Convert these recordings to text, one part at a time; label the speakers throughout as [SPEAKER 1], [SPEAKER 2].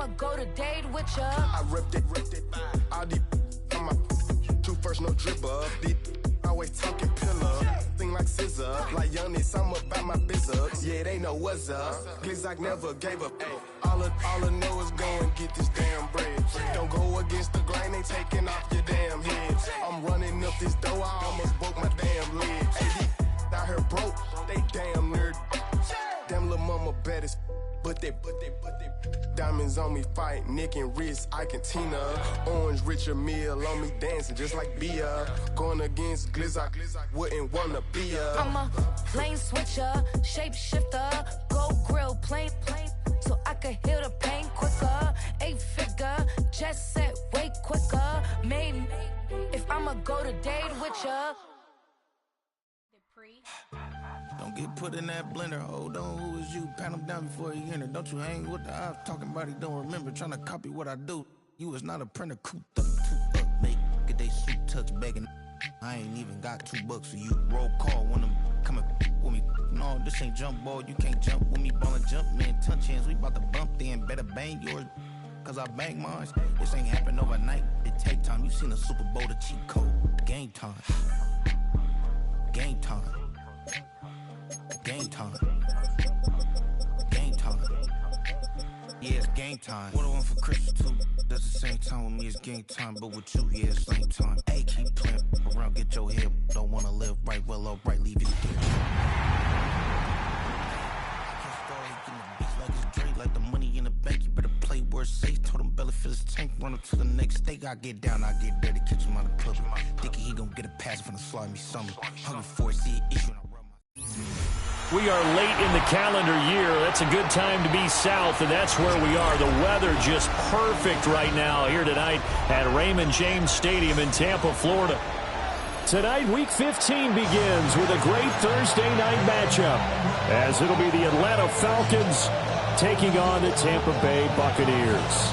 [SPEAKER 1] I'ma go to date with ya.
[SPEAKER 2] I ripped it. All these on my two first, no dribble. These always talking pillar. Thing like scissor. Like youngest, I'm about my business. Yeah, they know what's up. Glizzock never gave up. All I know is go and get this damn bread. Don't go against the grain, they taking off your damn head. I'm running up this door, I almost broke my damn leg. Hey, these out here broke, they damn nerd. Damn little mama bad as but they diamonds on me fight, neck and wrist, I can Tina. Orange Richard Mill on me dancing just like Bia. Going against Glizzock, wouldn't wanna be a.
[SPEAKER 1] I'm a lane switcher, shapeshifter, go grill, plain, so I can heal the pain quicker. 8-figure, jet set way quicker. Maybe if I'ma go to date with ya.
[SPEAKER 3] Don't get put in that blender. Hold on, who is you? Pat him down before he enter. Don't you hang with the ops talking about he don't remember. Trying to copy what I do. You is not a printer. Cooped up, make get they suit touch begging. I ain't even got $2 for you. Roll call when I'm coming with me. No, this ain't jump ball. You can't jump with me. Ballin' jump, man. Touch hands. We about to bump then. Better bang yours. Cause I bang mine. This ain't happen overnight. It take time. You seen a Super Bowl, the cheat code. Game time. Game time. Game time. Game time. Yeah, it's game time. What I want for Christmas too. That's the same time with me, it's game time. But with you, yeah, it's same time. Hey, keep playing around, get your head. Don't wanna live right, well, alright, leave it there. I can't start hitting the beats like it's Dre, like the money in the bank. You better play where it's safe. Told him Bella fill his tank, run up to the next state. I get down, I get dirty, catch him on the club. Thinking he gon' get a pass from the slide me something. Hungry for it, see it issue.
[SPEAKER 4] We are late in the calendar year. That's a good time to be south, and that's where we are. The weather just perfect right now here tonight at Raymond James Stadium in Tampa, Florida. Tonight, Week 15 begins with a great Thursday night matchup, as it'll be the Atlanta Falcons taking on the Tampa Bay Buccaneers.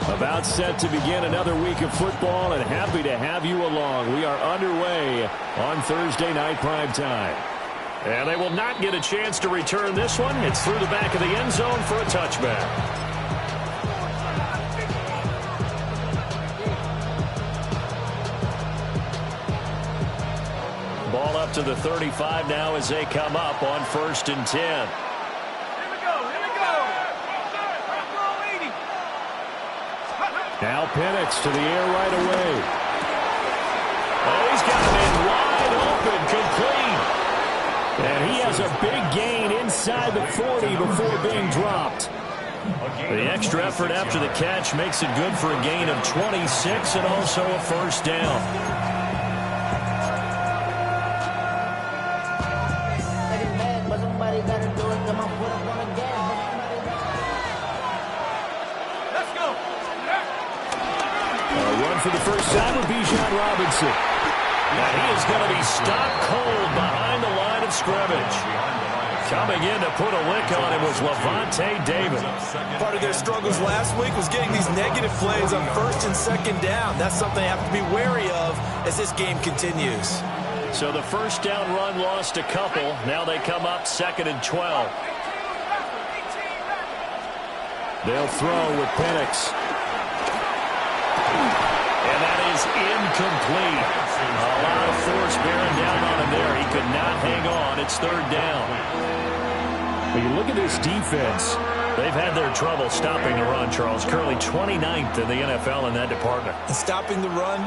[SPEAKER 4] About set to begin another week of football, and happy to have you along. We are underway on Thursday night primetime. And they will not get a chance to return this one. It's through the back of the end zone for a touchback. Ball up to the 35 now as they come up on 1st and 10. Now Penix to the air right away. Oh, he's got him in wide open, complete. And he has a big gain inside the 40 before being dropped. The extra effort after the catch makes it good for a gain of 26 and also a first down. For the first time with Bijan Robinson. Now he is going to be stopped cold behind the line of scrimmage. Coming in to put a lick on him was Lavonte David.
[SPEAKER 5] Part of their struggles last week was getting these negative plays on 1st and 2nd down. That's something they have to be wary of as this game continues.
[SPEAKER 4] So the first down run lost a couple. Now they come up 2nd and 12. They'll throw with Penix. And that is incomplete. A lot of force bearing down on him there. He could not hang on. It's 3rd down. When you look at this defense, they've had their trouble stopping the run, Charles. Currently 29th in the NFL in that department.
[SPEAKER 5] And stopping the run,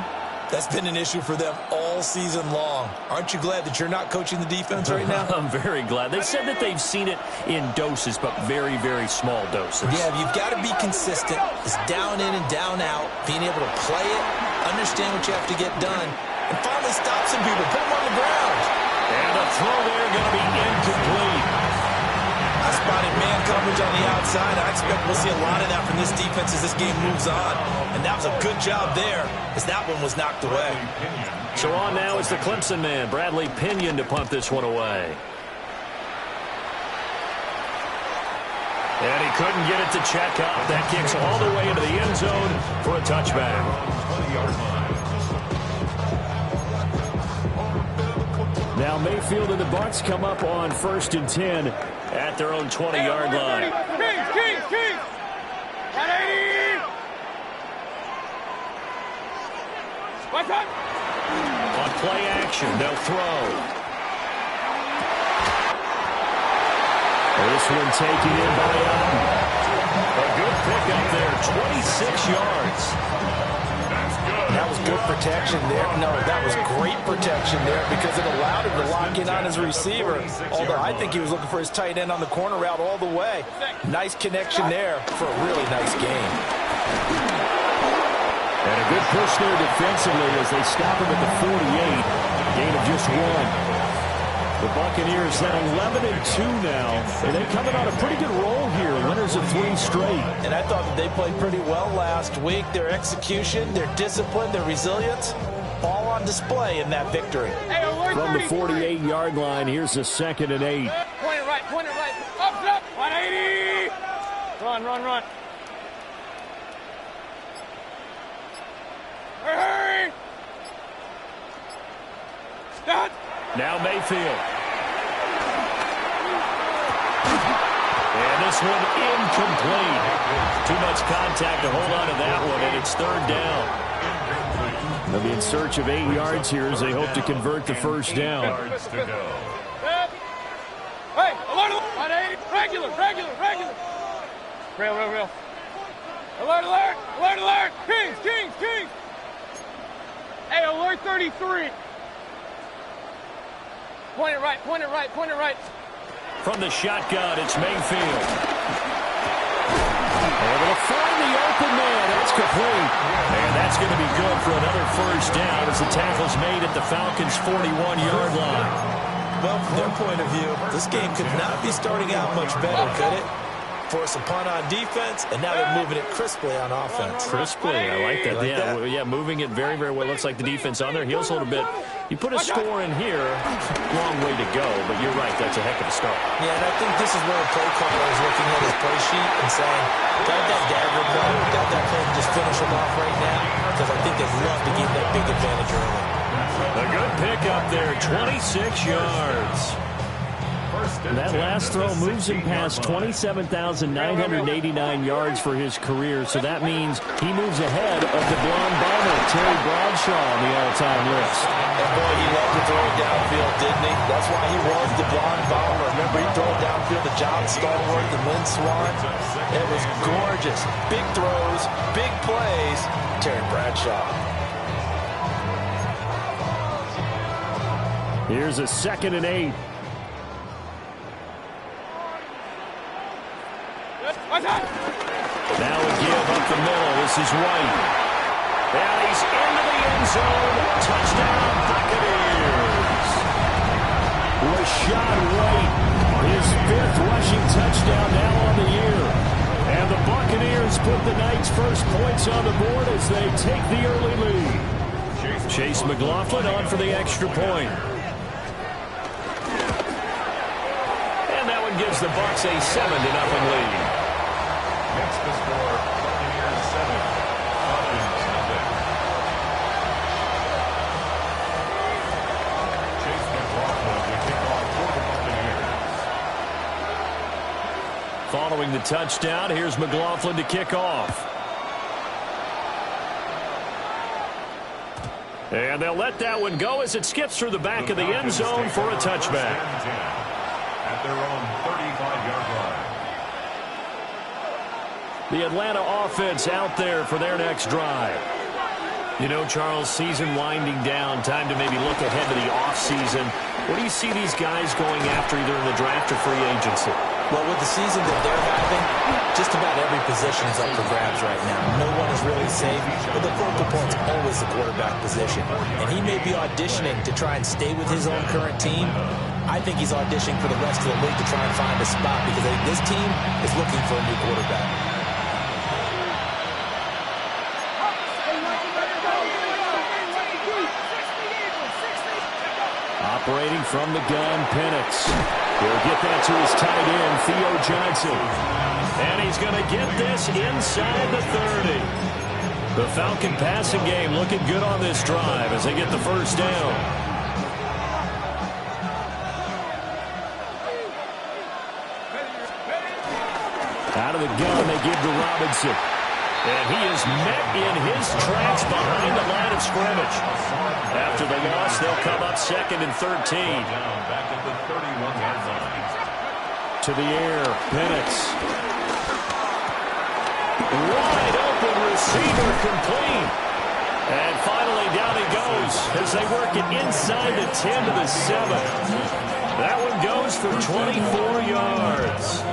[SPEAKER 5] that's been an issue for them all season long. Aren't you glad that you're not coaching the defense right now?
[SPEAKER 4] I'm very glad. They said that they've seen it in doses, but very, very small doses.
[SPEAKER 5] Yeah, you've got to be consistent. It's down in and down out, being able to play it, understand what you have to get done, and finally stop some people, put them on the ground.
[SPEAKER 4] And the throw there going to be incomplete.
[SPEAKER 5] I spotted man coverage on the outside. I expect we'll see a lot of that from this defense as this game moves on. And that was a good job there as that one was knocked away.
[SPEAKER 4] So on now is the Clemson man, Bradley Pinion, to punt this one away. And he couldn't get it to check up. That kicks all the way into the end zone for a touchback.
[SPEAKER 6] 20-yard line.
[SPEAKER 4] Now Mayfield and the Bucs come up on 1st and 10 at their own 20-yard line.
[SPEAKER 7] Kings. 180. What's up?
[SPEAKER 4] On play action, they'll throw. This one taken in by Allen. A good pickup there, 26 yards.
[SPEAKER 5] That was good protection there. No, that was great protection there because it allowed him to lock in on his receiver. Although I think he was looking for his tight end on the corner route all the way. Nice connection there for a really nice game.
[SPEAKER 4] And a good push there defensively as they stop him at the 48. Gain of just 1. The Buccaneers then 11-2 now, and they're coming on a pretty good roll here, winners of 3 straight.
[SPEAKER 5] And I thought that they played pretty well last week. Their execution, their discipline, their resilience, all on display in that victory.
[SPEAKER 4] From the 48-yard line, here's a 2nd and 8.
[SPEAKER 7] Point it right. Up. 180. Run. Hurry. Stop.
[SPEAKER 4] Now Mayfield. And this one incomplete. Too much contact to hold on to that one, and it's 3rd down. They'll be in search of 8 yards here as they hope to convert the 1st down.
[SPEAKER 7] Hey, alert. 180. Regular. Real. Alert. Kings. Hey, alert 33. Point it right.
[SPEAKER 4] From the shotgun, it's Mayfield. Able to find the open man. That's complete. And that's going to be good for another 1st down as the tackle's made at the Falcons' 41-yard line.
[SPEAKER 5] Well, from their point of view, this game could not be starting out much better, could it? Force a punt on defense, and now they're moving it crisply on offense.
[SPEAKER 4] Crisply, I like that. Yeah, moving it very, very well. Looks like the defense on their heels a little bit. You put a score in here, long way to go, but you're right, that's a heck of a start.
[SPEAKER 5] Yeah, and I think this is where a play caller is looking at his play sheet and saying, got that dagger play, got that play to just finish him off right now, because I think they'd love to get that big advantage early.
[SPEAKER 4] A good pickup there, 26 yards. That last throw moves him past 27,989 yards for his career, so that means he moves ahead of the blonde bomber, Terry Bradshaw, on the all-time list.
[SPEAKER 5] And boy, he loved to throw it downfield, didn't he? That's why he was the blonde bomber. Remember, he threw it downfield to John Stallworth and Lynn Swann. It was gorgeous. Big throws, big plays. Terry Bradshaw.
[SPEAKER 4] Here's a 2nd and 8. Now a give up the middle. This is White. And he's into the end zone. Touchdown, Buccaneers. Rashad White, his 5th rushing touchdown now on the year. And the Buccaneers put the Knights' first points on the board as they take the early lead. Chase McLaughlin on for the extra point. And that one gives the Bucs a 7-0 lead.
[SPEAKER 6] Next to score, Buccaneers 7, Falcons 0. Chase McLaughlin will kick off for the Buccaneers.
[SPEAKER 4] Following the touchdown, here's McLaughlin to kick off. And they'll let that one go as it skips through the back of the end zone for a touchback.
[SPEAKER 6] At their own 35-yard line.
[SPEAKER 4] The Atlanta offense out there for their next drive. You know, Charles, season winding down, time to maybe look ahead to the offseason. What do you see these guys going after either in the draft or free agency?
[SPEAKER 5] Well, with the season that they're having, just about every position is up for grabs right now. No one is really safe, but the focal point's always the quarterback position. And he may be auditioning to try and stay with his own current team. I think he's auditioning for the rest of the league to try and find a spot because I think this team is looking for a new quarterback.
[SPEAKER 4] Operating from the gun, Penix. He'll get that to his tight end, Theo Johnson. And he's going to get this inside the 30. The Falcon passing game looking good on this drive as they get the first down. Out of the gun, they give to Robinson. And he is met in his tracks behind the line of scrimmage. After the loss, they'll come up 2nd and 13.
[SPEAKER 6] Back at the 31-yard line.
[SPEAKER 4] To the air, Penix. Wide open receiver, complete. And finally down he goes as they work it inside the 10 to the 7. That one goes for 24 yards.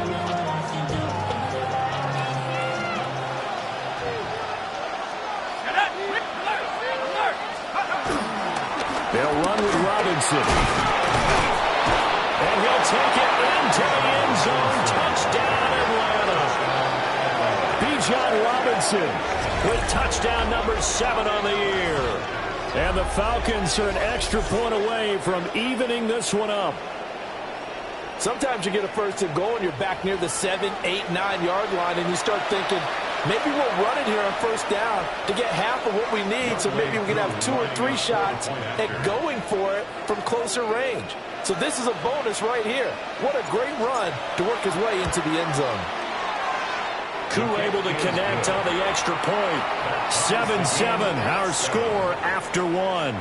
[SPEAKER 4] They'll run with Robinson. And he'll take it into the end zone. Touchdown, Atlanta. Bijan Robinson with touchdown number 7 on the year. And the Falcons are an extra point away from evening this one up.
[SPEAKER 5] Sometimes you get a first and goal and you're back near the 7, 8, 9-yard line and you start thinking, maybe we'll run it here on first down to get half of what we need, so maybe we can have 2 or 3 shots at going for it from closer range. So this is a bonus right here. What a great run to work his way into the end zone.
[SPEAKER 4] Koo able to connect on the extra point. 7-7, our score after 1.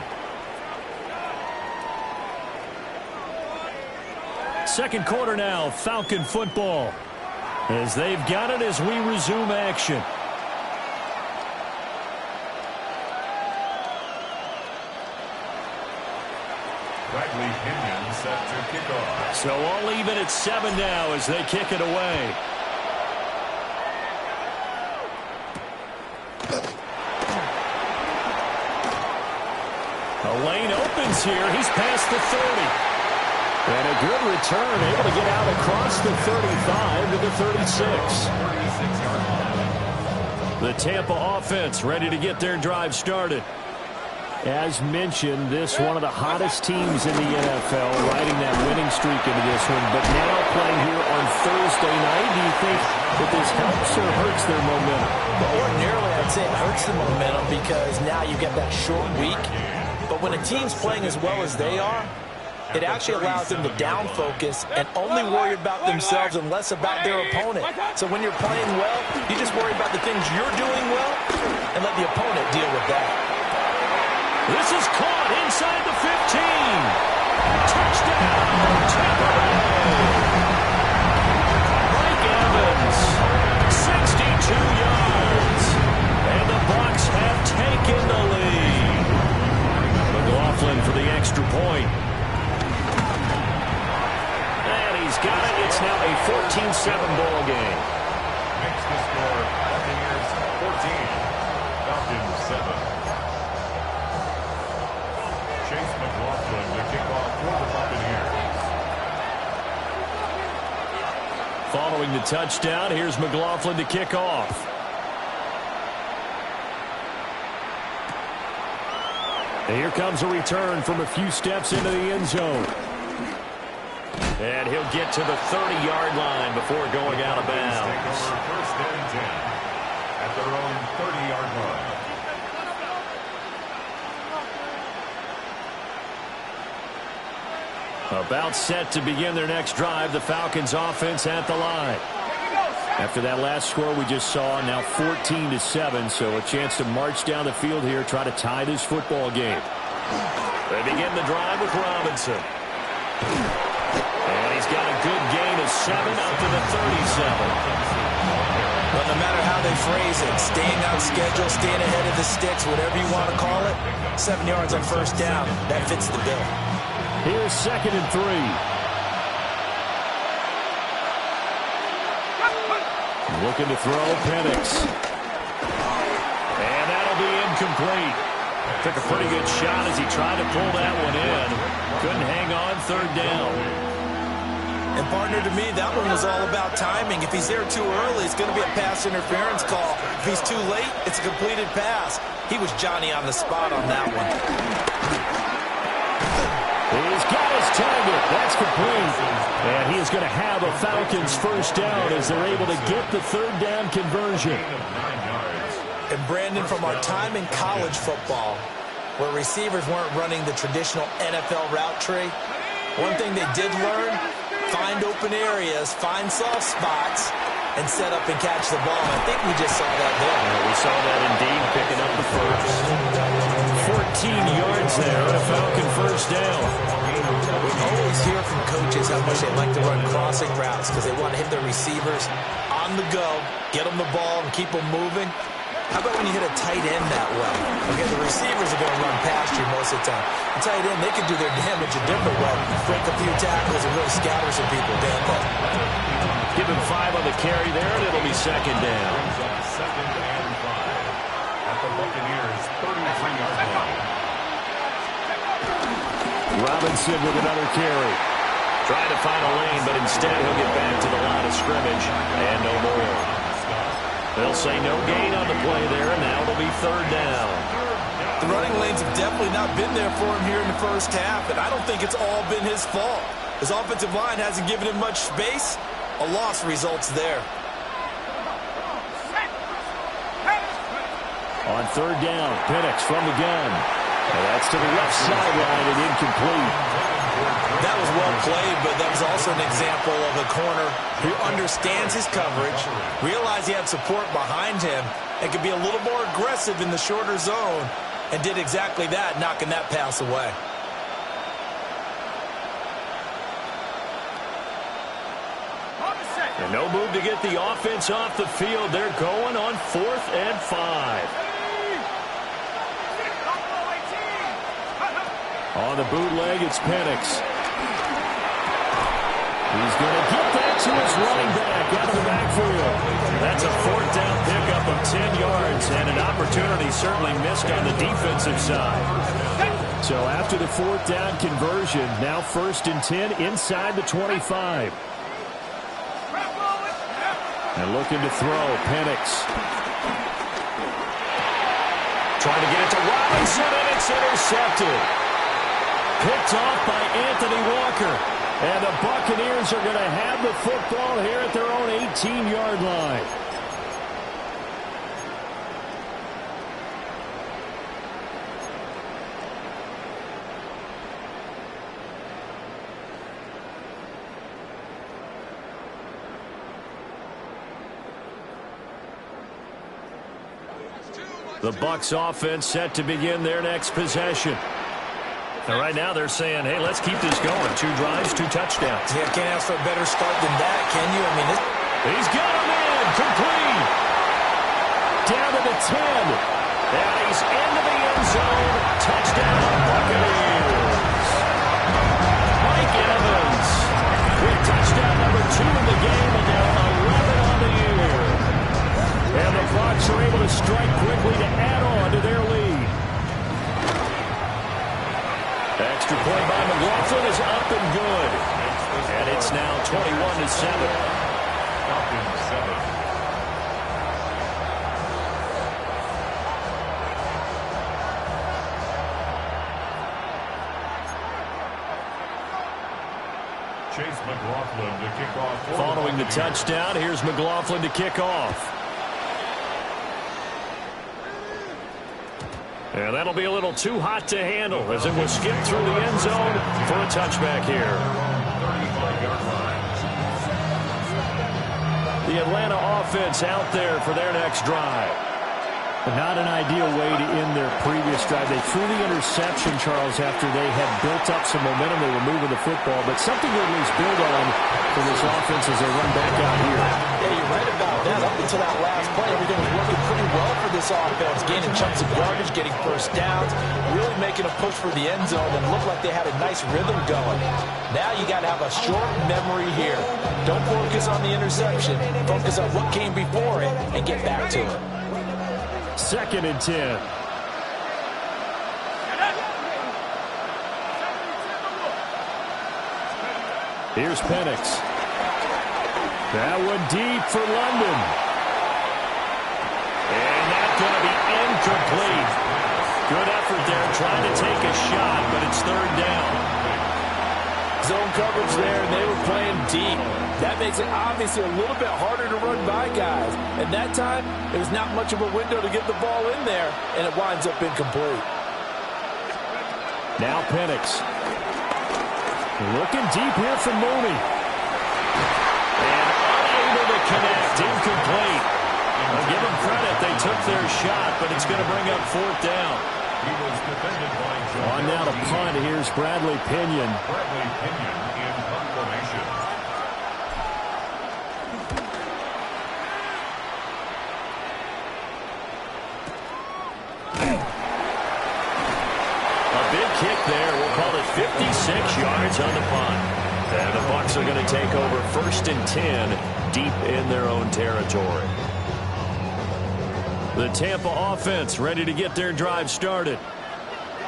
[SPEAKER 4] Second quarter now, Falcon football. As they've got it as we resume action.
[SPEAKER 6] Bradley Pinion set to kick off.
[SPEAKER 4] So all even at 7 now as they kick it away. A lane opens here. He's past the 30. And a good return, able to get out across the 35 to the 36. The Tampa offense ready to get their drive started. As mentioned, this one of the hottest teams in the NFL, riding that winning streak into this one. But now playing here on Thursday night, do you think that this helps or hurts their momentum?
[SPEAKER 5] Well, ordinarily, I'd say it hurts the momentum because now you get that short week. But when a team's playing as well as they are, it actually allows them to down focus and only worry about themselves and less about their opponent. So when you're playing well, you just worry about the things you're doing well and let the opponent deal with that.
[SPEAKER 4] This is caught inside the 15. Touchdown, Tampa Bay. Mike Evans, 62 yards. And the Bucs have taken the lead. McLaughlin for the extra point. He's got it. It's now a 14-7 ball game.
[SPEAKER 6] Makes the score Buccaneers 14, Falcons 7. Chase McLaughlin to kick off for the Buccaneers.
[SPEAKER 4] Following the touchdown, here's McLaughlin to kick off. And here comes a return from a few steps into the end zone. And he'll get to the 30-yard line before going out of bounds.
[SPEAKER 6] Take over first and 10 at their own 30-yard line.
[SPEAKER 4] About set to begin their next drive, the Falcons offense at the line. After that last score we just saw, now 14-7, so a chance to march down the field here, try to tie this football game. They begin the drive with Robinson. And he's got a good gain of 7 up to the 37.
[SPEAKER 5] But no matter how they phrase it, staying on schedule, staying ahead of the sticks, whatever you want to call it, 7 yards on first down, that fits the bill.
[SPEAKER 4] Here's 2nd and 3. Looking to throw, Penix. And that'll be incomplete. Took a pretty good shot as he tried to pull that one in. Couldn't hang on third down.
[SPEAKER 5] And partner, to me, that one was all about timing. If he's there too early, it's going to be a pass interference call. If he's too late, it's a completed pass. He was Johnny on the spot on that one.
[SPEAKER 4] He's got his target. That's complete. And he is going to have a Falcons first down as they're able to get the third down conversion.
[SPEAKER 5] And Brandon, from our time in college football, where receivers weren't running the traditional NFL route tree, one thing they did learn, find open areas, find soft spots, and set up and catch the ball. I think we just saw that there.
[SPEAKER 4] Yeah, we saw that indeed, picking up the first. 14 yards there, a Falcon first down.
[SPEAKER 5] We always hear from coaches how much they like to run crossing routes because they want to hit their receivers on the go, get them the ball, and keep them moving. How about when you hit a tight end that way? Okay, the receivers are going to run past you most of the time. The tight end, they can do their damage a different way. Break a few tackles and really scatter some people, damn that.
[SPEAKER 4] Give him 5 on the carry there, and it'll be second down.
[SPEAKER 6] Second and 5 at the Buccaneers' 33-yard line.
[SPEAKER 4] Robinson with another carry. Trying to find a lane, but instead he'll get back to the line of scrimmage, and no more. They'll say no gain on the play there, and now it'll be third down.
[SPEAKER 5] The running lanes have definitely not been there for him here in the first half, and I don't think it's all been his fault. His offensive line hasn't given him much space. A loss results there.
[SPEAKER 4] On third down, Penix from the gun. And that's to the left sideline and incomplete.
[SPEAKER 5] That was well played, but that was also an example of a corner who understands his coverage, realized he had support behind him, and could be a little more aggressive in the shorter zone, and did exactly that, knocking that pass away.
[SPEAKER 4] And no move to get the offense off the field. They're going on 4th and 5. On the bootleg, it's Penix. He's going to get that to his running back out of the backfield. That's a 4th down pickup of 10 yards, and an opportunity certainly missed on the defensive side. So after the 4th down conversion, now 1st and 10 inside the 25. And looking to throw, Penix. Trying to get it to Robinson, and it's intercepted. Picked off by Anthony Walker. And the Buccaneers are going to have the football here at their own 18-yard line. The Bucs offense set to begin their next possession. And right now they're saying, hey, let's keep this going. 2 drives, 2 touchdowns.
[SPEAKER 5] Yeah, can't ask for a better start than that, can you? I mean,
[SPEAKER 4] he's got him in. Complete. Down to the 10. And he's into the end zone. Touchdown, Buccaneers. Mike Evans with touchdown number 2 in the game, and now 11 on the year. And the Bucs are able to strike quickly to add on to their lead. Extra point by McLaughlin is up and good. And it's now 21-7.
[SPEAKER 6] Falcons 7. Chase McLaughlin to kick off.
[SPEAKER 4] Following the touchdown, here's McLaughlin to kick off. And that'll be a little too hot to handle as it will skip through the end zone for a touchback here. The Atlanta offense out there for their next drive. Not an ideal way to end their previous drive. They threw the interception, Charles, after they had built up some momentum. They were moving the football, but something to at least build on for this offense as they run back out here.
[SPEAKER 5] Yeah, you're right about that. Up until that last play, everything was working pretty well for this offense. Gaining chunks of yardage, getting first downs, really making a push for the end zone, and looked like they had a nice rhythm going. Now you got to have a short memory here. Don't focus on the interception. Focus on what came before it and get back to it.
[SPEAKER 4] 2nd and 10. Here's Penix. That one deep for London. And that's going to be incomplete. Good effort there trying to take a shot, but it's third down.
[SPEAKER 5] Zone coverage there, and they were playing deep. That makes it obviously a little bit harder to run by guys. And that time, there's not much of a window to get the ball in there, and it winds up incomplete.
[SPEAKER 4] Now Penix. Looking deep here for Mooney. And unable to connect, incomplete. I'll give them credit, they took their shot, but it's going to bring up fourth down. On now to punt, here's Bradley Pinion.
[SPEAKER 6] Bradley Pinion in punt formation.
[SPEAKER 4] A big kick there. We'll call it 56 yards on the punt. And the Bucs are going to take over 1st and 10 deep in their own territory. The Tampa offense ready to get their drive started.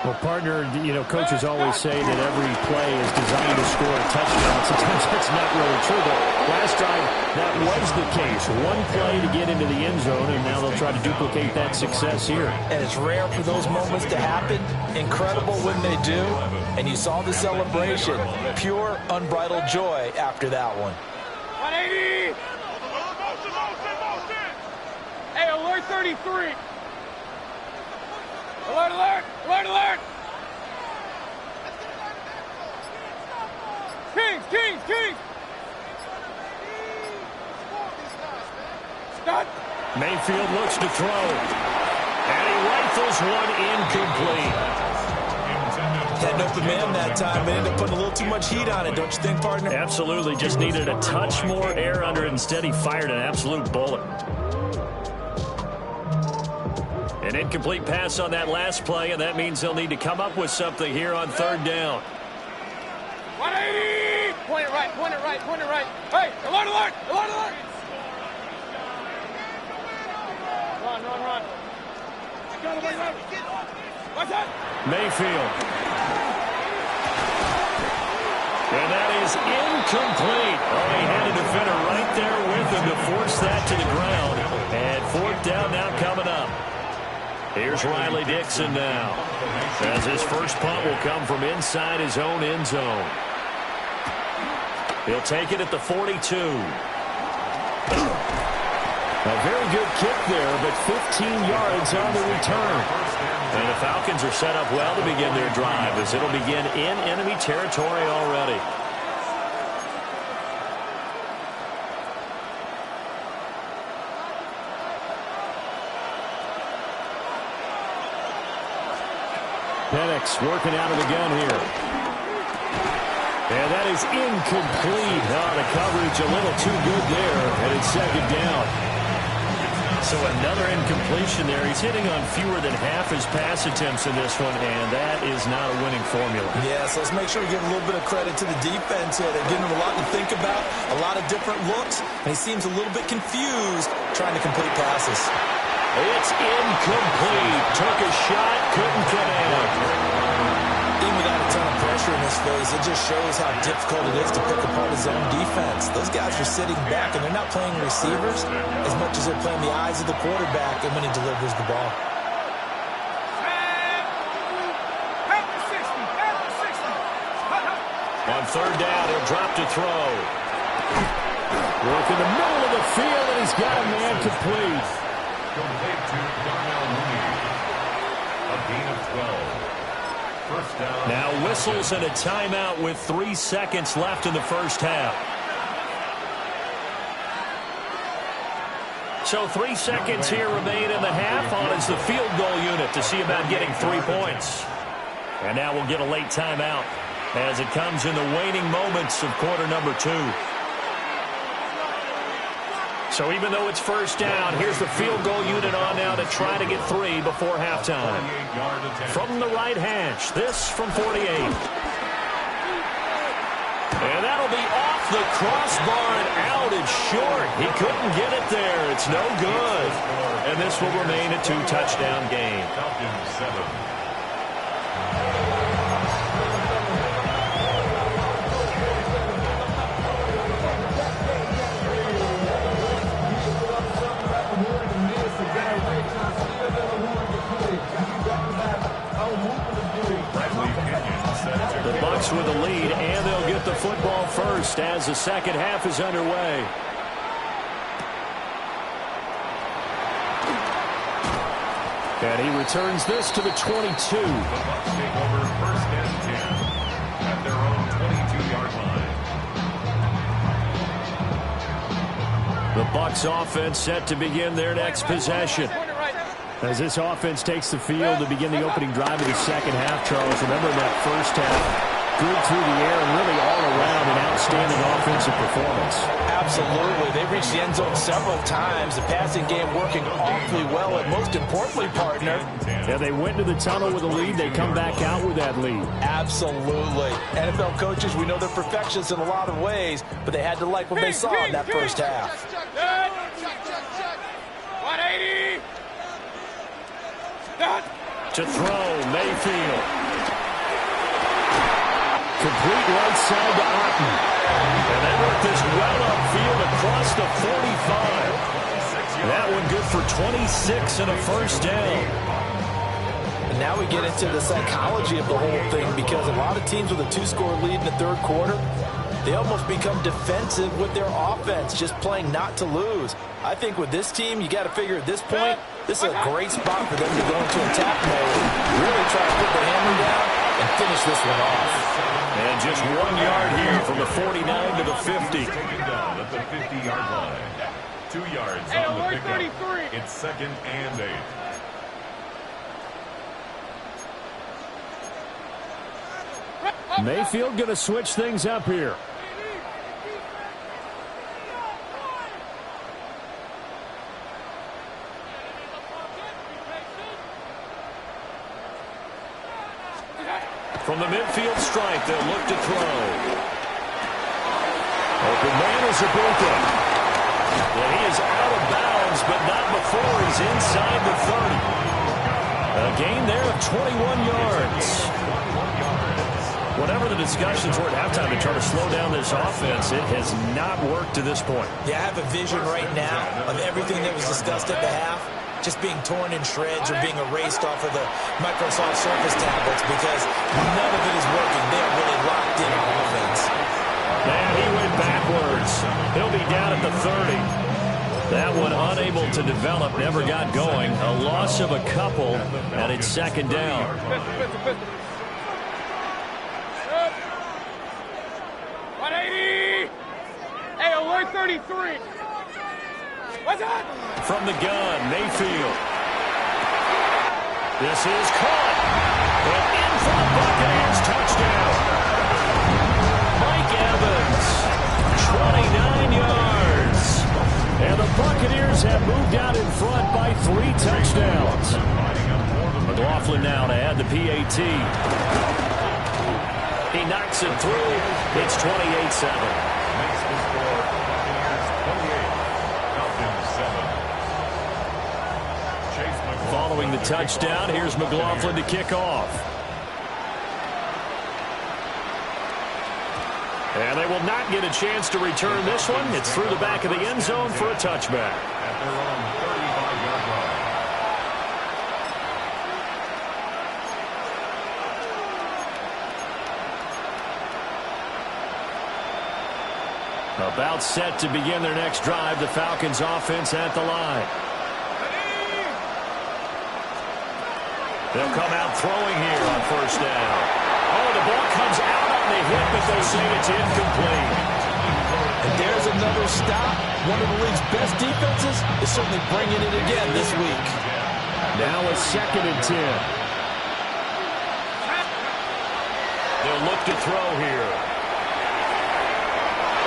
[SPEAKER 8] Well, partner, coaches always say that every play is designed to score a touchdown. Sometimes that's not really true, but last time that was the case. One play to get into the end zone, and now they'll try to duplicate that success here.
[SPEAKER 5] And it's rare for those moments to happen. Incredible when they do. And you saw the celebration. Pure, unbridled joy after that one.
[SPEAKER 7] 180! Hey, alert 33! Alert, alert! Alert, alert! Kings, Kings, Kings! Stop!
[SPEAKER 4] Mayfield looks to throw. And he rifles one incomplete.
[SPEAKER 5] Had an open man that time, but ended up putting a little too much heat on it, don't you think, partner?
[SPEAKER 4] Absolutely. Just needed a touch more air under it. Instead, he fired an absolute bullet. An incomplete pass on that last play, and that means they'll need to come up with something here on third down.
[SPEAKER 7] 180! Point it right, point it right, point it right. Hey, alert, alert, alert, alert! Run, run, run. What's that?
[SPEAKER 4] Mayfield. And that is incomplete. Oh, he had a defender right there with him to force that to the ground. And fourth down now coming up. Here's Riley Dixon now, as his first punt will come from inside his own end zone. He'll take it at the 42. A very good kick there, but 15 yards on the return. And the Falcons are set up well to begin their drive, as it'll begin in enemy territory already.
[SPEAKER 8] Penix working out of the gun here.
[SPEAKER 4] And that is incomplete. Oh, the coverage a little too good there, and it's second down. So another incompletion there. He's hitting on fewer than half his pass attempts in this one, and that is not a winning formula.
[SPEAKER 5] Yeah, so let's make sure we give a little bit of credit to the defense here. They're giving him a lot to think about, a lot of different looks, and he seems a little bit confused trying to complete passes.
[SPEAKER 4] It's incomplete. Took a shot, couldn't connect.
[SPEAKER 5] Even without a ton of pressure in his face, it just shows how difficult it is to pick apart his own defense. Those guys are sitting back, and they're not playing receivers as much as they're playing the eyes of the quarterback and when he delivers the ball.
[SPEAKER 4] On third down, he'll drop to throw.
[SPEAKER 8] Work in the middle of the field, and he's got a man complete.
[SPEAKER 6] Complete to Darnell Mooney. A gain of 12. First down.
[SPEAKER 4] Now whistles and a timeout with 3 seconds left in the first half. So 3 seconds here remain in the half. On is the field goal unit to see about getting 3 points. And now we'll get a late timeout as it comes in the waning moments of quarter number 2. So even though it's first down, here's the field goal unit on now to try to get 3 before halftime. From the right hash, this from 48. And that'll be off the crossbar and out. It's short. He couldn't get it there. It's no good. And this will remain a 2-touchdown game.
[SPEAKER 6] Falcons 7.
[SPEAKER 4] Bucs with the lead, and they'll get the football first as the second half is underway. And he returns this to the 22.
[SPEAKER 6] The Bucs take over first and 10 at their own 22-yard line.
[SPEAKER 4] The Bucs offense set to begin their next possession.
[SPEAKER 8] As this offense takes the field to begin the opening drive of the second half, Charles, remember that first half, good through the air and really all around an outstanding offensive performance.
[SPEAKER 5] Absolutely. They reached the end zone several times. The passing game working awfully well, and most importantly, partner.
[SPEAKER 8] Yeah, they went to the tunnel with a lead. They come back out with that lead.
[SPEAKER 5] Absolutely. NFL coaches, we know they're perfectionists in a lot of ways, but they had to like what they saw in that first half.
[SPEAKER 7] 180.
[SPEAKER 4] To throw, Mayfield. Complete right side to Otten. And they work this well upfield across the 45. That one good for 26 and a first down.
[SPEAKER 5] And now we get into the psychology of the whole thing, because a lot of teams with a 2-score lead in the third quarter, they almost become defensive with their offense, just playing not to lose. I think with this team, you got to figure at this point, this is a great spot for them to go into attack mode, really try to put the hammer down and finish this one off.
[SPEAKER 4] And just 1 yard here from the 49 to the 50.
[SPEAKER 6] Taken down at the 50-yard line. 2 yards on the pickup. It's second and 8.
[SPEAKER 8] Mayfield going to switch things up here.
[SPEAKER 4] From the midfield stripe, they'll look to throw. Open man is Ibuka. Well, he is out of bounds, but not before he's inside the 30. A gain there of 21 yards. Whatever the discussions were at halftime to try to slow down this offense, it has not worked to this point.
[SPEAKER 5] Yeah, I have a vision right now of everything that was discussed at the half just being torn in shreds or being erased off of the Microsoft Surface tablets, because none of it is working. They're really locked in on offense.
[SPEAKER 4] And he went backwards. He'll be down at the 30. That one unable to develop, never got going. A loss of a couple, and it's second down.
[SPEAKER 7] Hey, alert 33. What's that?
[SPEAKER 4] From the gun, Mayfield. This is caught. And in for the Buccaneers, touchdown. Mike Evans, 29 yards. And the Buccaneers have moved out in front by 3 touchdowns. McLaughlin now to add the PAT. He knocks it through. It's 28-7. Following the touchdown, here's McLaughlin to kick off. And they will not get a chance to return this one. It's through the back of the end zone for a touchback.
[SPEAKER 6] At their own 35-yard line.
[SPEAKER 4] About set to begin their next drive, the Falcons offense at the line. They'll come out throwing here on first down. Oh, the ball comes out on the hit, but they say it's incomplete.
[SPEAKER 5] And there's another stop. One of the league's best defenses is certainly bringing it again this week.
[SPEAKER 8] Now a 2nd and 10.
[SPEAKER 4] They'll look to throw here.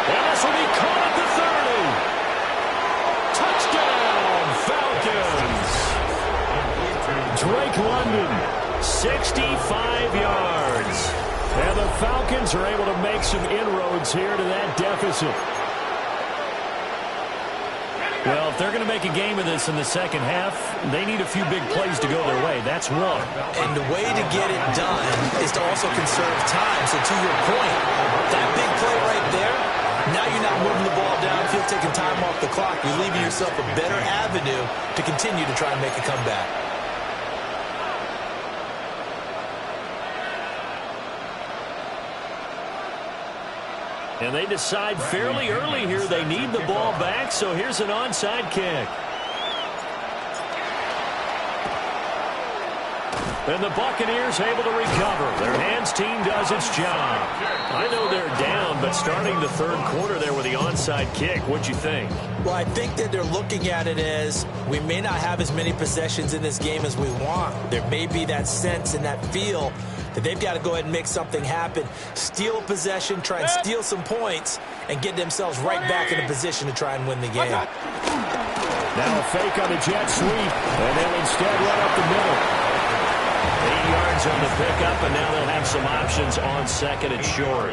[SPEAKER 4] And this will be caught at the 30. Touchdown, Falcons. Drake London, 65 yards. And the Falcons are able to make some inroads here to that deficit. Well, if they're going to make a game of this in the second half, they need a few big plays to go their way. That's one.
[SPEAKER 5] And the way to get it done is to also conserve time. So to your point, that big play right there, now you're not moving the ball downfield, taking time off the clock. You're leaving yourself a better avenue to continue to try and make a comeback.
[SPEAKER 4] And they decide fairly early here they need the ball back, so here's an onside kick. And the Buccaneers able to recover. Their hands team does its job. I know they're down, but starting the third quarter there with the onside kick, what'd you think?
[SPEAKER 5] Well, I think that they're looking at it as we may not have as many possessions in this game as we want. There may be that sense and that feel that they've got to go ahead and make something happen, steal a possession, try and steal some points, and get themselves right back in a position to try and win the game.
[SPEAKER 8] Now a fake on the jet sweep, and they'll instead run up the middle.
[SPEAKER 4] 8 yards on the pickup, and now they'll have some options on second and short.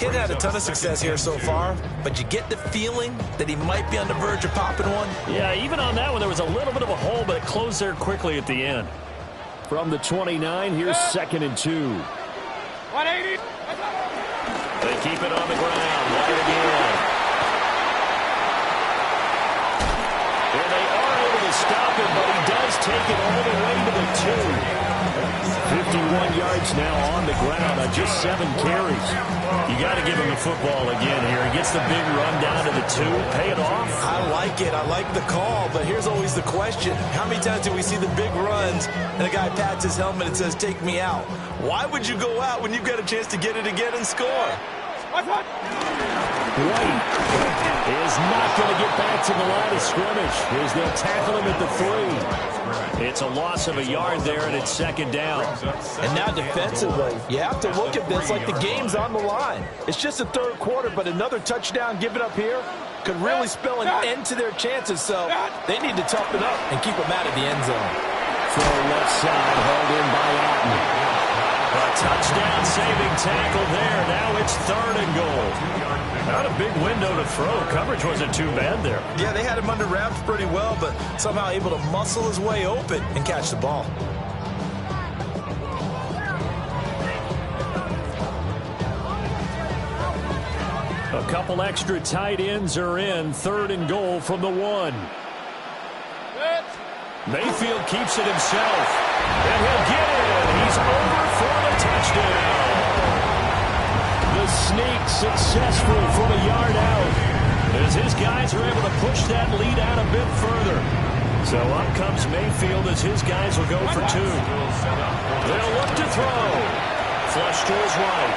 [SPEAKER 5] He hasn't had a ton of success here so far, but you get the feeling that he might be on the verge of popping one.
[SPEAKER 4] Yeah, even on that one, there was a little bit of a hole, but it closed there quickly at the end.
[SPEAKER 8] From the 29, here's 2nd and 2.
[SPEAKER 7] 180.
[SPEAKER 4] They keep it on the ground. Wide again. And they are able to stop him, but he does take it all the way to the 2. 51 yards now on the ground on just 7 carries. You got to give him the football again here. He gets the big run down to the 2. Pay it off.
[SPEAKER 5] I like it. I like the call, but here's always the question. How many times do we see the big runs and the guy pats his helmet and says, take me out? Why would you go out when you've got a chance to get it again and score?
[SPEAKER 8] White is not going to get back to the line of scrimmage as they'll tackle him at the 3.
[SPEAKER 4] It's a loss of a yard there, and it's 2nd down.
[SPEAKER 5] And now defensively, you have to look at this like the game's on the line. It's just the third quarter, but another touchdown given up here could really spell an end to their chances, so they need to toughen up and keep them out of the end zone.
[SPEAKER 8] Throw left side, held in by Atten.
[SPEAKER 4] A touchdown-saving tackle there. Now it's 3rd and goal. Not a big window to throw. Coverage wasn't too bad there.
[SPEAKER 5] Yeah, they had him under wraps pretty well, but somehow able to muscle his way open and catch the ball.
[SPEAKER 4] A couple extra tight ends are in. 3rd and goal from the 1. Mayfield keeps it himself. And he'll get it. He's over for the touchdown. The sneak successful from a yard out, as his guys are able to push that lead out a bit further. So up comes Mayfield as his guys will go for 2. They'll look to throw. Flush to his right.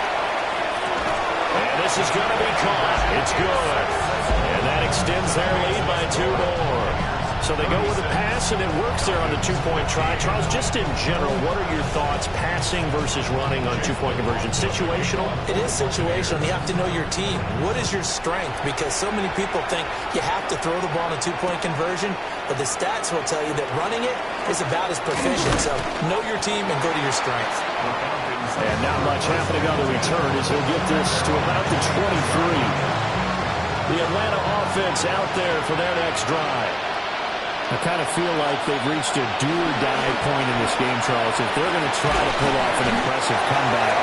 [SPEAKER 4] And this is going to be caught. It's good. And that extends their lead by 2 more. So they go with a pass, and it works there on the 2-point try. Charles, just in general, what are your thoughts passing versus running on 2-point conversion? Situational?
[SPEAKER 5] It is situational. You have to know your team. What is your strength? Because so many people think you have to throw the ball in a 2-point conversion, but the stats will tell you that running it is about as proficient. So know your team and go to your strength.
[SPEAKER 4] And not much happening on the return as he'll get this to about the 23. The Atlanta offense out there for their next drive.
[SPEAKER 8] I kind of feel like they've reached a do-or-die point in this game, Charles. If they're going to try to pull off an impressive comeback,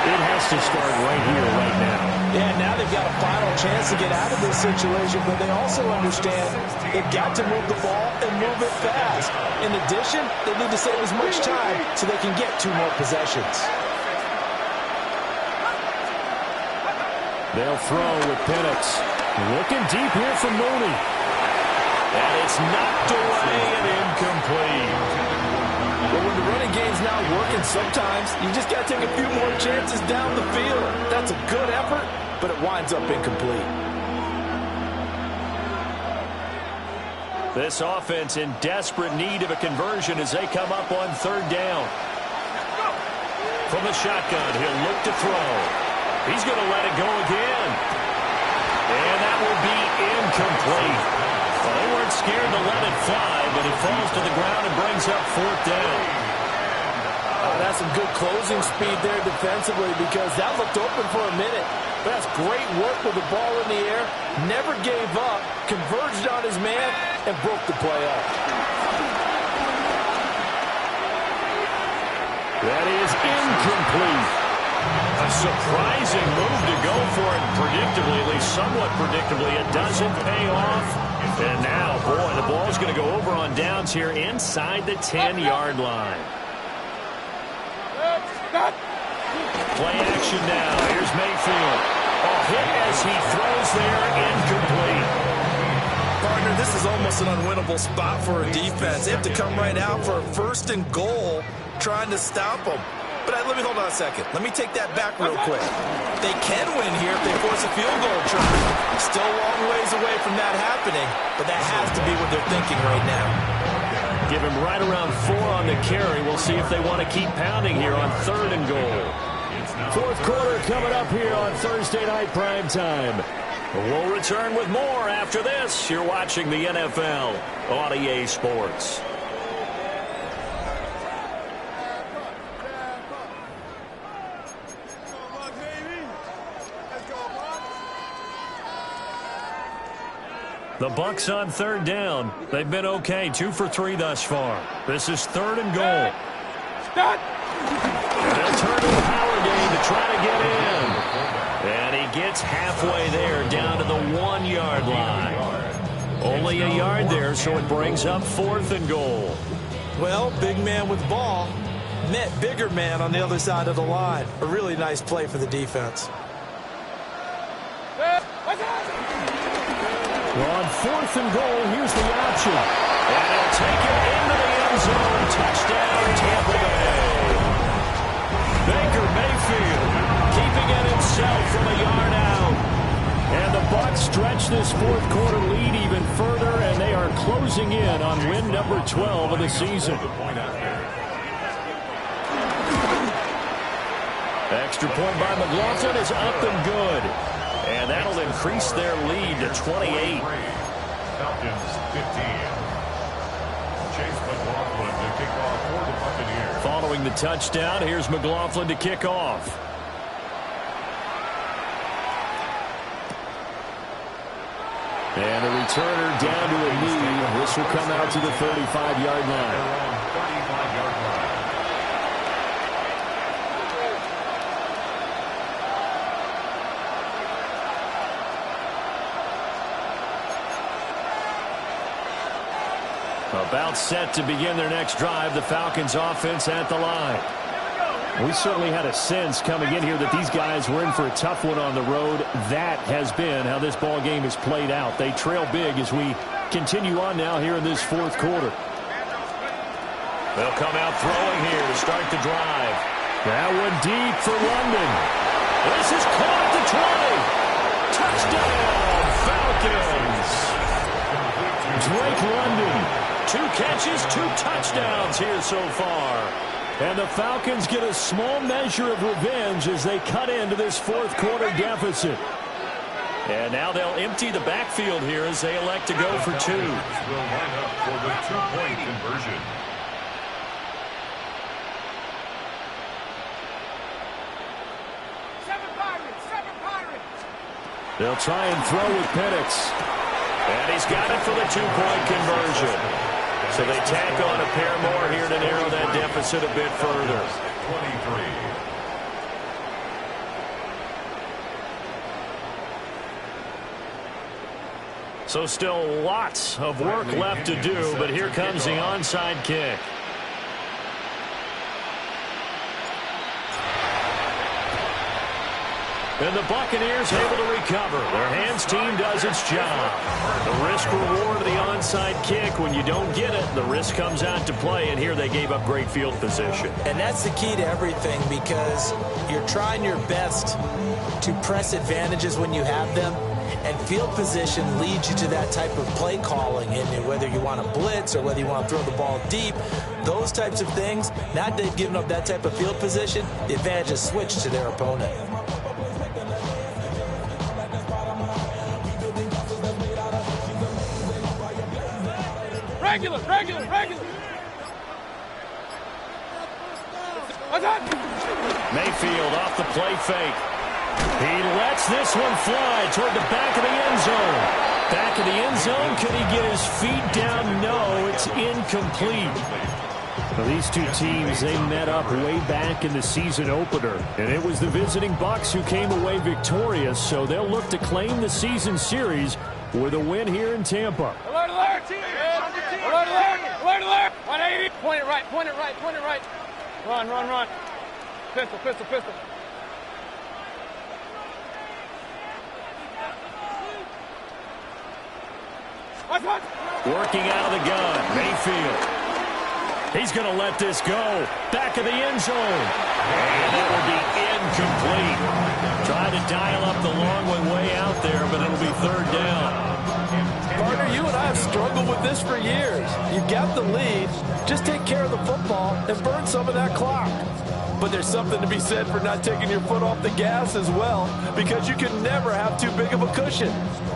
[SPEAKER 8] it has to start right here, right now.
[SPEAKER 5] Yeah, now they've got a final chance to get out of this situation, but they also understand they've got to move the ball and move it fast. In addition, they need to save as much time so they can get 2 more possessions.
[SPEAKER 8] They'll throw with Penix. Looking deep here for Mooney.
[SPEAKER 4] And it's knocked away and incomplete.
[SPEAKER 5] But when the running game's not working, sometimes you just got to take a few more chances down the field. That's a good effort, but it winds up incomplete.
[SPEAKER 4] This offense in desperate need of a conversion as they come up on 3rd down. From the shotgun, he'll look to throw. He's going to let it go again. And that will be incomplete. Well, they weren't scared to let it fly, but it falls to the ground and brings up 4th down.
[SPEAKER 5] That's some good closing speed there defensively because that looked open for a minute. But that's great work with the ball in the air. Never gave up, converged on his man, and broke the play up.
[SPEAKER 4] That is incomplete. A surprising move to go for it predictably, at least somewhat predictably. It doesn't pay off. And now, boy, the ball's going to go over on downs here inside the 10-yard line. Play action now. Here's Mayfield. hit as he throws there, incomplete.
[SPEAKER 5] Partner, this is almost an unwinnable spot for a defense. They have to come right out for a 1st and goal trying to stop them. But let me hold on a second. Let me take that back real quick. They can win here if they force a field goal try. Still a long ways away from that happening, but that has to be what they're thinking right now.
[SPEAKER 4] Give him right around 4 on the carry. We'll see if they want to keep pounding here on 3rd and goal.
[SPEAKER 8] Fourth quarter coming up here on Thursday Night Primetime.
[SPEAKER 4] We'll return with more after this. You're watching the NFL on EA Sports. The Bucs on 3rd down. They've been okay, 2 for 3 thus far. This is 3rd and goal.
[SPEAKER 7] Stop.
[SPEAKER 4] And they'll turn to the power game to try to get in. And he gets halfway there, down to the 1-yard line. Only a yard there, so it brings up 4th and goal.
[SPEAKER 5] Well, big man with ball met bigger man on the other side of the line. A really nice play for the defense.
[SPEAKER 8] Well, on 4th and goal, here's the option.
[SPEAKER 4] And he'll take it into the end zone. Touchdown, Tampa Bay. Baker Mayfield keeping it himself from a yard out.
[SPEAKER 8] And the Bucs stretch this 4th quarter lead even further, and they are closing in on win number 12 of the season.
[SPEAKER 4] Extra point by McLaughlin is up and good. And that'll increase their lead to 28.
[SPEAKER 6] Falcons 15. Chase McLaughlin to kick off for the Buccaneers.
[SPEAKER 4] Following the touchdown, here's McLaughlin to kick off.
[SPEAKER 8] And a returner down to a knee. This will come out to the 35-yard line.
[SPEAKER 6] 35-yard line.
[SPEAKER 4] About set to begin their next drive. The Falcons offense at the line.
[SPEAKER 8] We certainly had a sense coming in here that these guys were in for a tough one on the road. That has been how this ball game has played out. They trail big as we continue on now here in this 4th quarter.
[SPEAKER 4] They'll come out throwing here to start the drive.
[SPEAKER 8] That one deep for London.
[SPEAKER 4] This is caught at the 20. Touchdown, Falcons.
[SPEAKER 8] Drake London.
[SPEAKER 4] 2 catches, 2 touchdowns here so far.
[SPEAKER 8] And the Falcons get a small measure of revenge as they cut into this 4th quarter deficit.
[SPEAKER 4] And now they'll empty the backfield here as they elect to go for 2.
[SPEAKER 6] Will line up for the 2-point conversion.
[SPEAKER 8] They'll try and throw with Penix.
[SPEAKER 4] And he's got it for the 2-point conversion. So they tack on a pair more here to narrow that deficit a bit further.
[SPEAKER 6] 23.
[SPEAKER 4] So still lots of work left to do, but here comes the onside kick. And the Buccaneers able to recover. Their hands team does its job. The risk reward of the onside kick. When you don't get it, the risk comes out to play, and here they gave up great field position.
[SPEAKER 5] And that's the key to everything, because you're trying your best to press advantages when you have them, and field position leads you to that type of play calling. And whether you want to blitz or whether you want to throw the ball deep, those types of things, now that they've given up that type of field position, the advantage is switched to their opponent.
[SPEAKER 7] Regular.
[SPEAKER 4] Mayfield off the play fake. He lets this one fly toward the back of the end zone. Back of the end zone. Can he get his feet down? No, it's incomplete.
[SPEAKER 8] Well, these two teams, they met up way back in the season opener, and it was the visiting Bucs who came away victorious, so they'll look to claim the season series with a win here in Tampa.
[SPEAKER 7] Alert, alert! Alert, alert! Alert, alert! 180! Point it right. Run. Pistol.
[SPEAKER 4] Working out of the gun, Mayfield. He's going to let this go. Back of the end zone. And it will be incomplete. Tried to dial up the long way out there, but it'll be third down.
[SPEAKER 5] Partner, you and I have struggled with this for years. You've got the lead. Just take care of the football and burn some of that clock. But there's something to be said for not taking your foot off the gas as well, because you can never have too big of a cushion.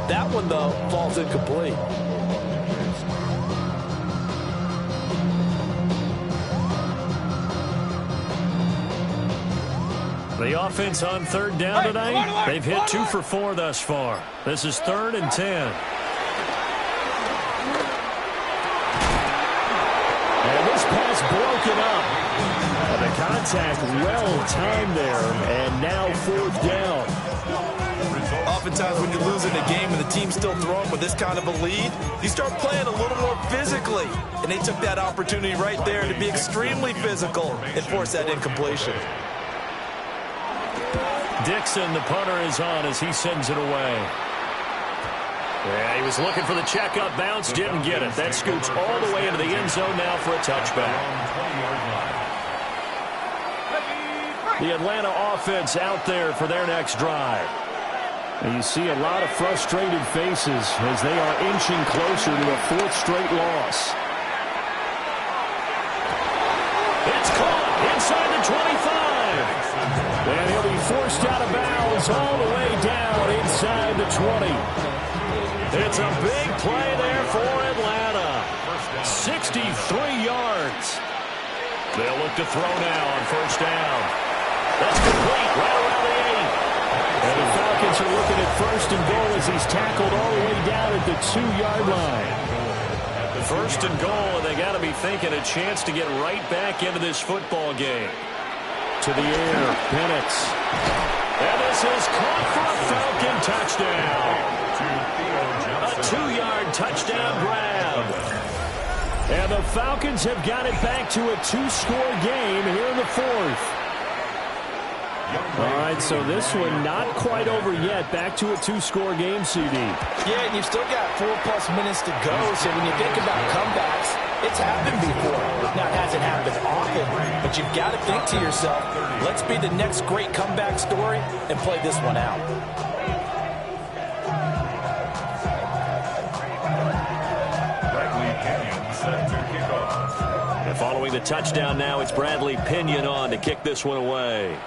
[SPEAKER 5] That one, though, falls incomplete.
[SPEAKER 4] The offense on third down tonight, they've hit 2 for 4 thus far. This is 3rd and 10. And this pass broken up. And the contact well timed there, and now 4th down.
[SPEAKER 5] Oftentimes when you're losing a game and the team's still throwing with this kind of a lead, you start playing a little more physically. And they took that opportunity right there to be extremely physical and force that incompletion.
[SPEAKER 4] Dixon, the punter, is on as he sends it away. Yeah, he was looking for the checkup bounce, didn't get it. That scoots all the way into the end zone now for a touchback. The Atlanta offense out there for their next drive. And you see a lot of frustrated faces as they are inching closer to a 4th straight loss. It's caught inside the 25. And he'll be forced out of bounds all the way down inside the 20. It's a big play there for Atlanta. 63 yards. They'll look to throw now on 1st down. That's complete right around the 8. And the Falcons are looking at 1st and goal as he's tackled all the way down at the 2-yard line. 1st and goal, and they got to be thinking a chance to get right back into this football game. To the air, Bennett. And this is caught for a Falcon touchdown. A 2-yard touchdown grab. And the Falcons have got it back to a 2-score game here in the 4th. All right, so this one not quite over yet. Back to a 2-score game, CD.
[SPEAKER 5] Yeah, and you've still got 4+ minutes to go, so when you think about comebacks, it's happened before. Now, it hasn't happened often, but you've got to think to yourself, let's be the next great comeback story and play this one out.
[SPEAKER 4] And following the touchdown now, it's Bradley Pinion on to kick this one away.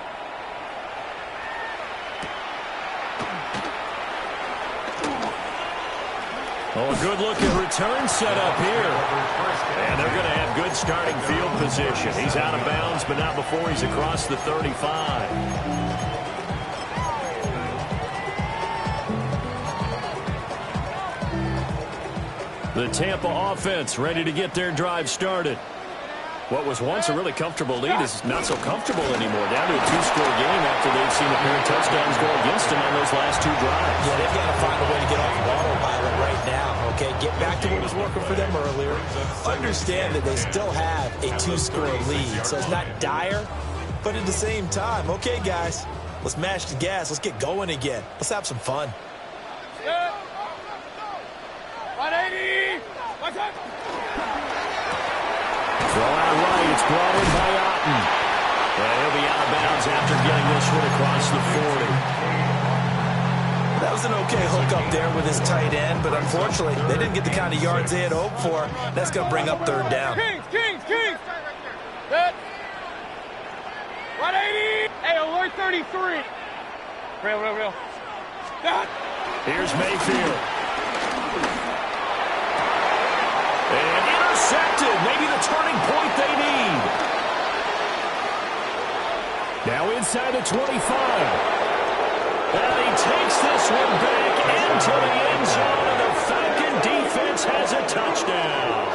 [SPEAKER 4] Oh, a good-looking return set up here. And they're going to have good starting field position. He's out of bounds, but not before he's across the 35. The Tampa offense ready to get their drive started. What was once a really comfortable lead is not so comfortable anymore. Down to a 2-score game after they've seen a pair of touchdowns go against them on those last 2 drives.
[SPEAKER 5] Yeah, they've got to find a way to get off of autopilot right now, okay? Get back to what was working for them earlier. Understand that they still have a 2-score lead, so it's not dire, but at the same time, okay, guys, let's mash the gas. Let's get going again. Let's have some fun.
[SPEAKER 7] 180! Watch out!
[SPEAKER 4] Throw out right. It's brought in by Otten. And he'll be out of bounds after getting this one across the 40.
[SPEAKER 5] That was an okay hook up there with his tight end, but unfortunately, they didn't get the kind of yards they had hoped for. That's going to bring up 3rd down.
[SPEAKER 7] Kings! Set. 180! Hey, alert 33. Real. Done.
[SPEAKER 4] Here's Mayfield. And intercepted. Maybe the turning point they need. Now inside the 25. And he takes this one back into the end zone, and the Falcon defense has a touchdown.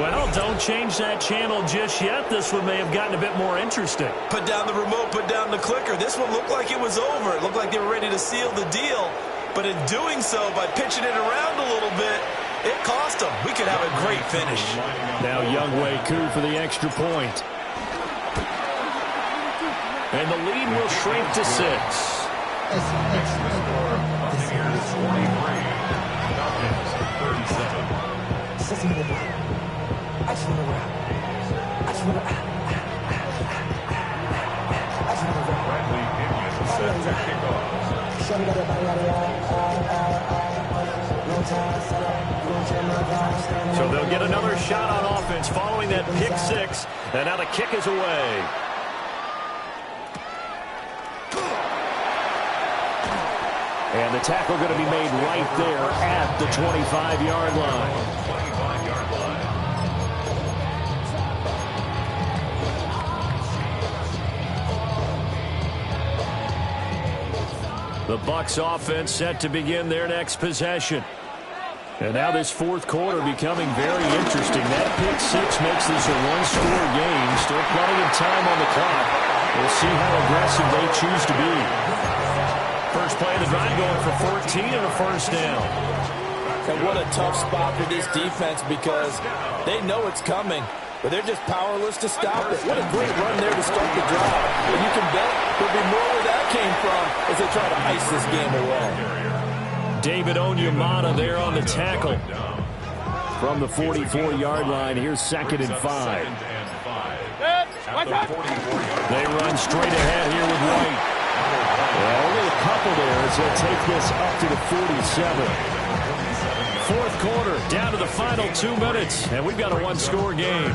[SPEAKER 4] Well, don't change that channel just yet. This one may have gotten a bit more interesting.
[SPEAKER 5] Put down the remote, put down the clicker. This one looked like it was over. It looked like they were ready to seal the deal. But in doing so, by pitching it around a little bit, it cost them. We could have a great finish.
[SPEAKER 4] Now Youngway Koo for the extra point. And the lead will shrink to 6.
[SPEAKER 9] just wanna rock. I just wanna rock. I just wanna rock.
[SPEAKER 6] Bradley Indian set to kick off.
[SPEAKER 4] So they'll get another shot on offense following that pick six. And now the kick is away. And the tackle going to be made right there at the 25-yard line.
[SPEAKER 6] 25-yard line.
[SPEAKER 4] The Bucs offense set to begin their next possession. And now this fourth quarter becoming very interesting. That pick six makes this a one-score game. Still plenty of time on the clock. We'll see how aggressive they choose to be. First play of the drive going for 14 and a first down.
[SPEAKER 5] And what a tough spot for this defense because they know it's coming, but they're just powerless to stop it. What a great run there to start the drive. And you can bet there'll be more where that came from as they try to ice this game away.
[SPEAKER 4] David Onyemata there on the tackle. From the 44-yard line, here's 2nd and 5. They run straight ahead here with White. Yeah, only a couple there as they'll take this up to the 47. Fourth quarter, down to the final 2 minutes, and we've got a one-score game.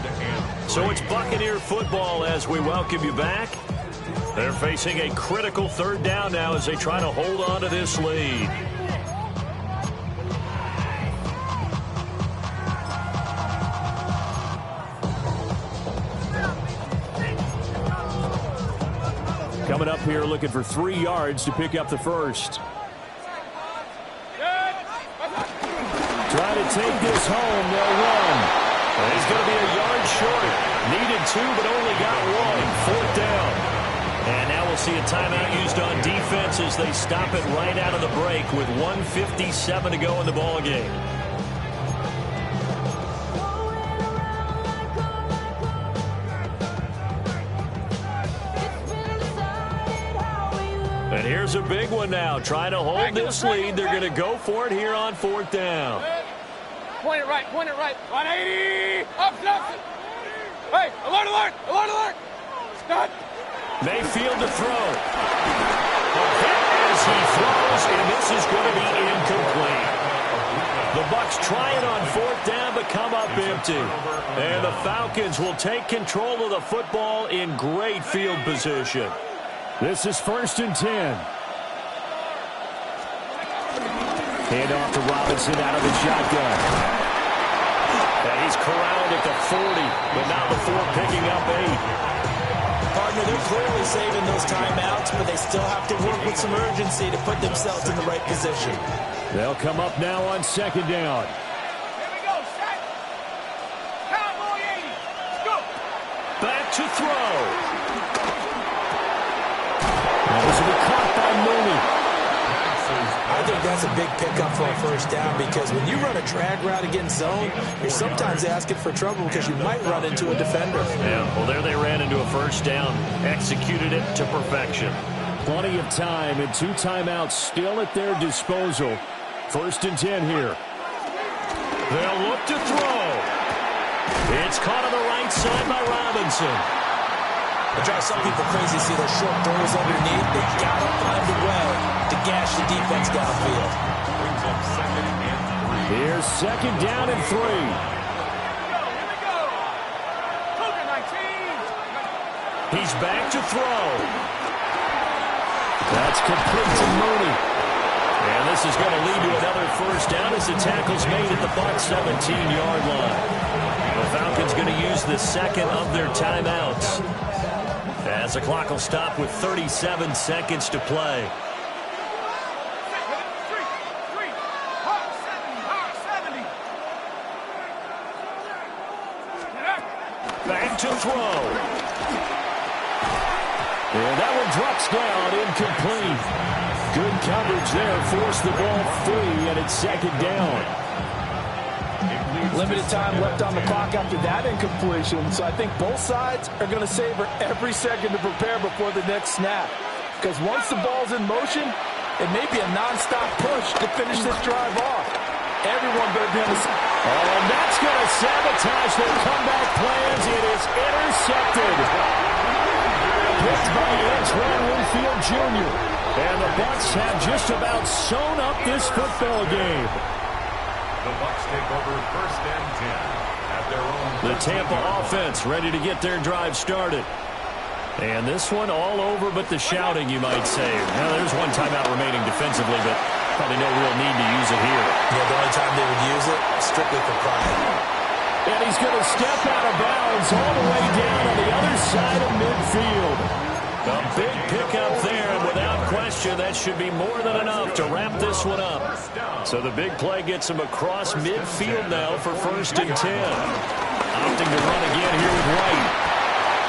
[SPEAKER 4] So it's Buccaneer football as we welcome you back. They're facing a critical third down now as they try to hold on to this lead. Coming up here looking for 3 yards to pick up the first. Trying to take this home, they'll run. He's going to be a yard short. Needed 2, but only got 1. 4th down. And now we'll see a timeout used on defense as they stop it right out of the break with 1:57 to go in the ballgame. And here's a big one now. Trying to hold this lead. They're going to go for it here on 4th down.
[SPEAKER 7] Point it right, 180. Up, hey, alert, alert, alert, alert. Stop.
[SPEAKER 4] Mayfield to throw. As he throws, and this is going to be incomplete. The Bucs try it on 4th down, but come up empty. And the Falcons will take control of the football in great field position. This is 1st and 10. Hand off to Robinson out of the shotgun. And he's corralled at the 40, but not before picking up 8.
[SPEAKER 5] Partner, they're clearly saving those timeouts, but they still have to work with some urgency to put themselves in the right position.
[SPEAKER 4] They'll come up now on 2nd down.
[SPEAKER 7] Here we go, set. Cowboy 80. Let's go.
[SPEAKER 4] Back to throw. This will be caught by Mooney.
[SPEAKER 5] I think that's a big pickup for a first down because when you run a drag route against zone, you're sometimes asking for trouble because you might run into a defender.
[SPEAKER 4] Yeah, well, there they ran into a first down. Executed it to perfection. Plenty of time and 2 timeouts still at their disposal. 1st and 10 here. They'll look to throw. It's caught on the right side by Robinson.
[SPEAKER 5] It drives some people crazy to see those short throws underneath. They got to find a way to gash the defense downfield.
[SPEAKER 4] Here's 2nd down and 3.
[SPEAKER 7] Here we go. Cougar 19.
[SPEAKER 4] He's back to throw. That's complete to Mooney. And this is going to lead to another first down as the tackle's made at the Bucs 17-yard line. The Falcons going to use the 2nd of their timeouts. As the clock will stop with 37 seconds to play. Back to throw. And that one drops down, incomplete. Good coverage there, forced the ball free, and it's 2nd down.
[SPEAKER 5] Limited time left on the clock after that incompletion, so I think both sides are going to savor every second to prepare before the next snap. Because once the ball's in motion, it may be a nonstop push to finish this drive off. Everyone better be on the side.
[SPEAKER 8] Oh, and that's going to sabotage their comeback plans. It is intercepted. Picked by Antoine Winfield Jr. And the Bucs have just about sewn up this football game.
[SPEAKER 6] The Bucs take over 1st and 10 at their own.
[SPEAKER 4] The Tampa offense ready to get their drive started. And this one all over but the shouting, you might say. Now, there's one timeout remaining defensively, but probably no real need to use it here.
[SPEAKER 5] Yeah, the only time they would use it, strictly for pride.
[SPEAKER 8] And he's going to step out of bounds all the way down on the other side of midfield.
[SPEAKER 4] A big pickup there, and without question, that should be more than enough to wrap this one up. So the big play gets him across midfield now for 1st and 10. Opting to run again here with White.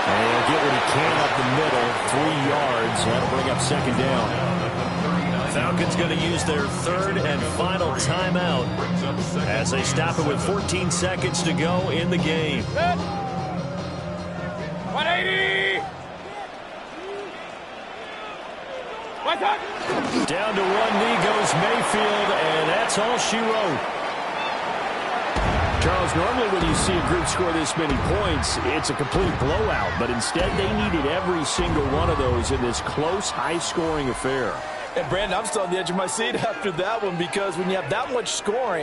[SPEAKER 4] And he'll get what he can up the middle, 3 yards. That'll bring up 2nd down. Falcons going to use their 3rd and final timeout as they stop it with 14 seconds to go in the game.
[SPEAKER 7] 180!
[SPEAKER 4] Down to 1 knee goes Mayfield, and that's all she wrote.
[SPEAKER 8] Charles, normally when you see a group score this many points, it's a complete blowout. But instead, they needed every single one of those in this close, high-scoring affair.
[SPEAKER 5] And, Brandon, I'm still on the edge of my seat after that one because when you have that much scoring,